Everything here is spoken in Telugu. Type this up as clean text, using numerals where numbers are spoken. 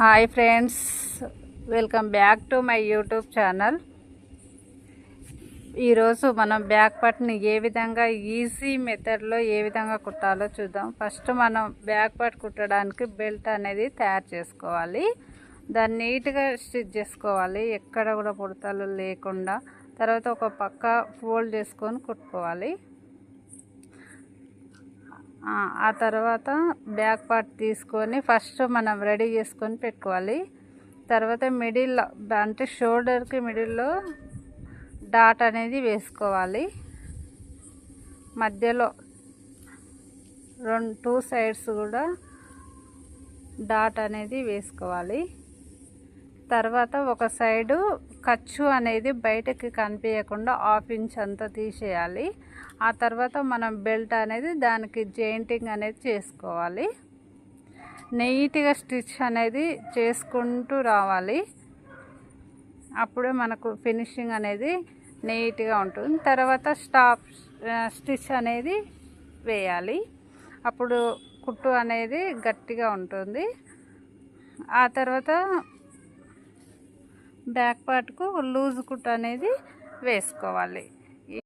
Hi friends, welcome back to my YouTube channel. ఈరోజు మనం బ్యాక్ పార్ట్ని ఏ విధంగా ఈజీ మెథడ్లో ఏ విధంగా కుట్టాలో చూద్దాం. ఫస్ట్ మనం బ్యాక్ పార్ట్ కుట్టడానికి బెల్ట్ అనేది తయారు చేసుకోవాలి. దాన్ని నీట్గా స్టిచ్ చేసుకోవాలి, ఎక్కడ కూడా పుడతలు లేకుండా. తర్వాత ఒక పక్క ఫోల్డ్ చేసుకొని కుట్టుకోవాలి. ఆ తర్వాత బ్యాక్ పార్ట్ తీసుకొని ఫస్ట్ మనం రెడీ చేసుకొని పెట్టుకోవాలి. తర్వాత మిడిల్ అంటే షోల్డర్కి మిడిల్లో డాట్ అనేది వేసుకోవాలి. మధ్యలో టూ సైడ్స్ కూడా డాట్ అనేది వేసుకోవాలి. తర్వాత ఒక సైడు ఖర్చు అనేది బయటకి కనిపించకుండా 1/2 ఇంచ్ అంతా తీసేయాలి. ఆ తర్వాత మనం బెల్ట్ అనేది దానికి జాయింటింగ్ అనేది చేసుకోవాలి. నీట్గా స్టిచ్ అనేది చేసుకుంటూ రావాలి, అప్పుడే మనకు ఫినిషింగ్ అనేది నీట్గా ఉంటుంది. తర్వాత స్టిచ్ అనేది వేయాలి, అప్పుడు కుట్టు అనేది గట్టిగా ఉంటుంది. ఆ తర్వాత బ్యాక్ పార్ట్కు లూజ్ కుట్టు అనేది వేసుకోవాలి.